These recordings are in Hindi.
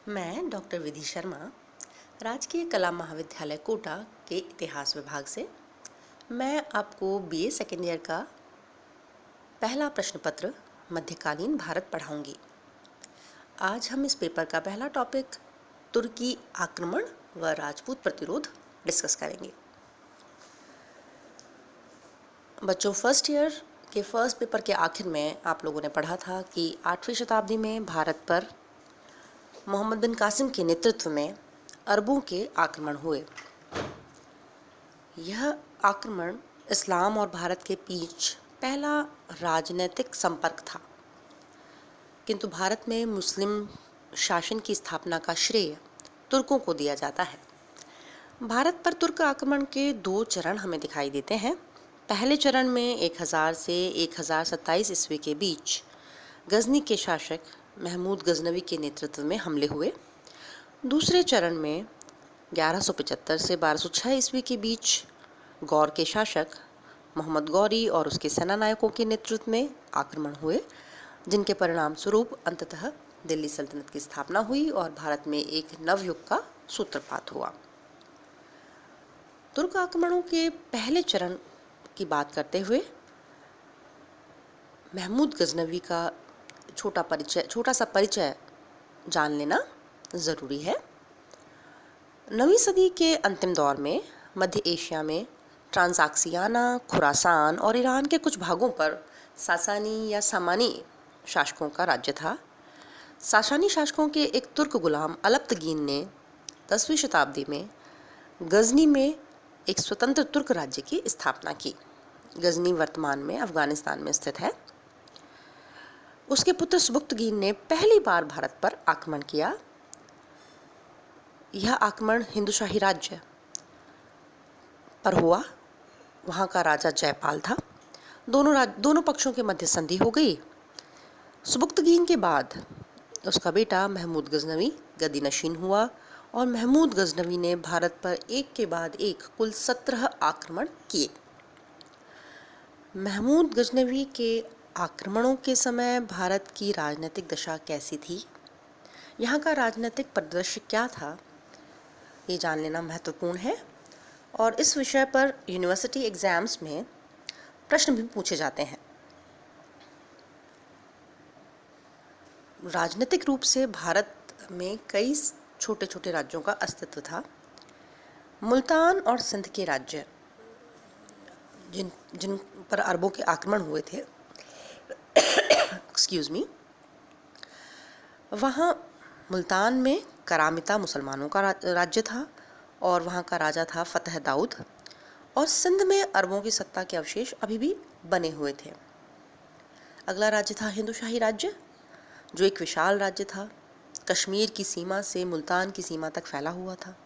मैं डॉक्टर विधि शर्मा राजकीय कला महाविद्यालय कोटा के इतिहास विभाग से मैं आपको बीए सेकेंड ईयर का पहला प्रश्न पत्र मध्यकालीन भारत पढ़ाऊंगी। आज हम इस पेपर का पहला टॉपिक तुर्की आक्रमण व राजपूत प्रतिरोध डिस्कस करेंगे। बच्चों, फर्स्ट ईयर के फर्स्ट पेपर के आखिर में आप लोगों ने पढ़ा था कि 8वीं शताब्दी में भारत पर मोहम्मद बिन कासिम के नेतृत्व में अरबों के आक्रमण हुए। यह आक्रमण इस्लाम और भारत के बीच पहला राजनीतिक संपर्क था, किंतु भारत में मुस्लिम शासन की स्थापना का श्रेय तुर्कों को दिया जाता है। भारत पर तुर्क आक्रमण के दो चरण हमें दिखाई देते हैं। पहले चरण में 1000 से 1027 ईस्वी के बीच गजनी के शासक महमूद गजनवी के नेतृत्व में हमले हुए। दूसरे चरण में 1175 से 1206 ईस्वी के बीच गौर के शासक मोहम्मद गौरी और उसके सेना नायकों के नेतृत्व में आक्रमण हुए, जिनके परिणाम स्वरूप अंततः दिल्ली सल्तनत की स्थापना हुई और भारत में एक नवयुग का सूत्रपात हुआ। तुर्क आक्रमणों के पहले चरण की बात करते हुए महमूद गजनवी का छोटा सा परिचय जान लेना ज़रूरी है। 9वीं सदी के अंतिम दौर में मध्य एशिया में ट्रांसाक्सियाना, खुरासान और ईरान के कुछ भागों पर सासानी या सामानी शासकों का राज्य था। सासानी शासकों के एक तुर्क गुलाम अलप्तगीन ने 10वीं शताब्दी में गजनी में एक स्वतंत्र तुर्क राज्य की स्थापना की। गजनी वर्तमान में अफगानिस्तान में स्थित है। उसके पुत्र सुबुक्तगीन ने पहली बार भारत पर आक्रमण किया। यह आक्रमण हिंदुशाही राज्य पर हुआ। वहाँ का राजा जयपाल था। दोनों पक्षों के मध्य संधि हो गई। सुबुक्तगीन के बाद उसका बेटा महमूद गजनवी गद्दीनशीन हुआ और महमूद गजनवी ने भारत पर एक के बाद एक कुल 17 आक्रमण किए। महमूद गजनवी के आक्रमणों के समय भारत की राजनीतिक दशा कैसी थी, यहाँ का राजनीतिक परिदृश्य क्या था, ये जान लेना महत्वपूर्ण है। और इस विषय पर यूनिवर्सिटी एग्जाम्स में प्रश्न भी पूछे जाते हैं। राजनीतिक रूप से भारत में कई छोटे छोटे राज्यों का अस्तित्व था। मुल्तान और सिंध के राज्य जिन पर अरबों के आक्रमण हुए थे एक्सक्यूज मी, वहाँ मुल्तान में करामिता मुसलमानों का राज्य था और वहाँ का राजा था फतेह दाऊद, और सिंध में अरबों की सत्ता के अवशेष अभी भी बने हुए थे। अगला राज्य था हिंदुशाही राज्य, जो एक विशाल राज्य था। कश्मीर की सीमा से मुल्तान की सीमा तक फैला हुआ था।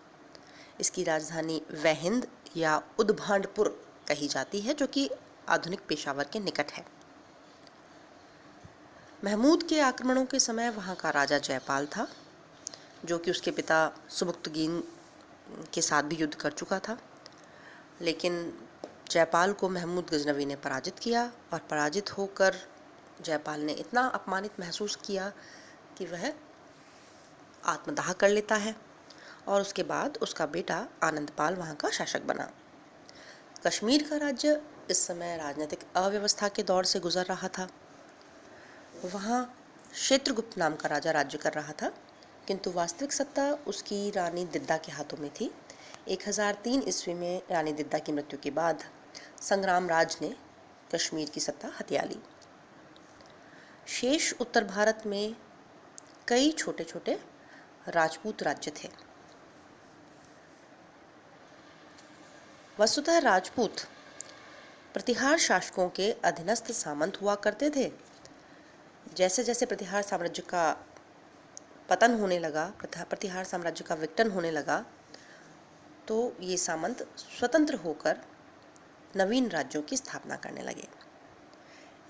इसकी राजधानी वहिंद या उदभांडपुर कही जाती है, जो कि आधुनिक पेशावर के निकट है। महमूद के आक्रमणों के समय वहाँ का राजा जयपाल था, जो कि उसके पिता सुबुक्तगीन के साथ भी युद्ध कर चुका था। लेकिन जयपाल को महमूद गजनवी ने पराजित किया और पराजित होकर जयपाल ने इतना अपमानित महसूस किया कि वह आत्मदाह कर लेता है और उसके बाद उसका बेटा आनंदपाल वहाँ का शासक बना। कश्मीर का राज्य इस समय राजनीतिक अव्यवस्था के दौर से गुजर रहा था। वहाँ क्षेत्रगुप्त नाम का राजा राज्य कर रहा था, किंतु वास्तविक सत्ता उसकी रानी दिद्दा के हाथों में थी। 1003 ईस्वी में रानी दिद्दा की मृत्यु के बाद संग्राम राज ने कश्मीर की सत्ता हथिया ली। शेष उत्तर भारत में कई छोटे छोटे राजपूत राज्य थे। वस्तुतः राजपूत प्रतिहार शासकों के अधीनस्थ सामंत हुआ करते थे। जैसे जैसे प्रतिहार साम्राज्य का पतन होने लगा, प्रतिहार साम्राज्य का विघटन होने लगा, तो ये सामंत स्वतंत्र होकर नवीन राज्यों की स्थापना करने लगे।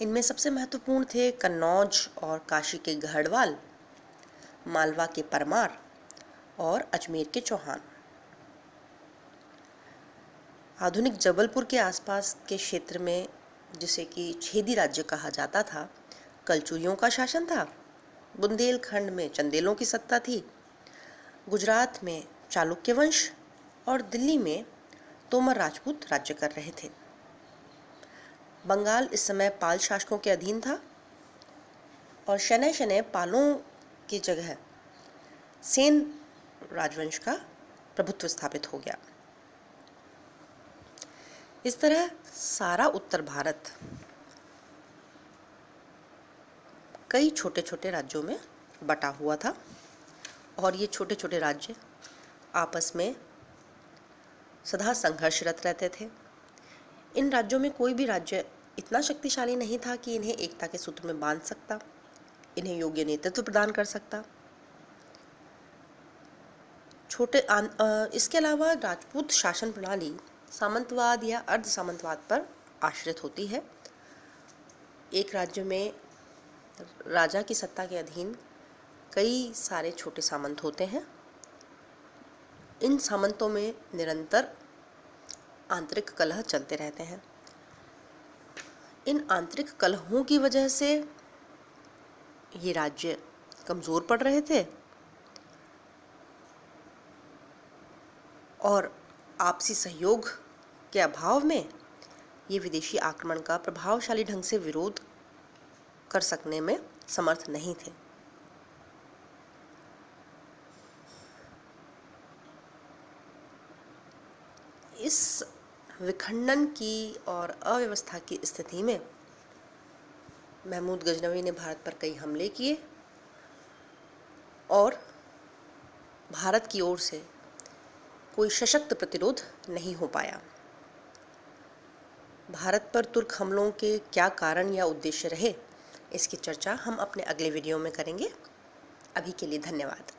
इनमें सबसे महत्वपूर्ण थे कन्नौज और काशी के गढ़वाल, मालवा के परमार और अजमेर के चौहान। आधुनिक जबलपुर के आसपास के क्षेत्र में, जिसे कि छेदी राज्य कहा जाता था, कलचुइयों का शासन था। बुंदेलखंड में चंदेलों की सत्ता थी गुजरात में चालुक्य वंश और दिल्ली में तोमर राजपूत राज्य कर रहे थे। बंगाल इस समय पाल शासकों के अधीन था और शनैः शनैः पालों की जगह सेन राजवंश का प्रभुत्व स्थापित हो गया। इस तरह सारा उत्तर भारत कई छोटे छोटे राज्यों में बटा हुआ था और ये छोटे छोटे राज्य आपस में सदा संघर्षरत रहते थे। इन राज्यों में कोई भी राज्य इतना शक्तिशाली नहीं था कि इन्हें एकता के सूत्र में बांध सकता, इन्हें योग्य नेतृत्व प्रदान कर सकता। इसके अलावा राजपूत शासन प्रणाली सामंतवाद या अर्ध सामंतवाद पर आश्रित होती है। एक राज्य में राजा की सत्ता के अधीन कई सारे छोटे सामंत होते हैं। इन सामंतों में निरंतर आंतरिक कलह चलते रहते हैं। इन आंतरिक कलहों की वजह से ये राज्य कमज़ोर पड़ रहे थे और आपसी सहयोग के अभाव में ये विदेशी आक्रमण का प्रभावशाली ढंग से विरोध कर सकने में समर्थ नहीं थे। इस विखंडन की और अव्यवस्था की स्थिति में महमूद गजनवी ने भारत पर कई हमले किए और भारत की ओर से कोई सशक्त प्रतिरोध नहीं हो पाया। भारत पर तुर्क हमलों के क्या कारण या उद्देश्य रहे, इसकी चर्चा हम अपने अगले वीडियो में करेंगे। अभी के लिए धन्यवाद।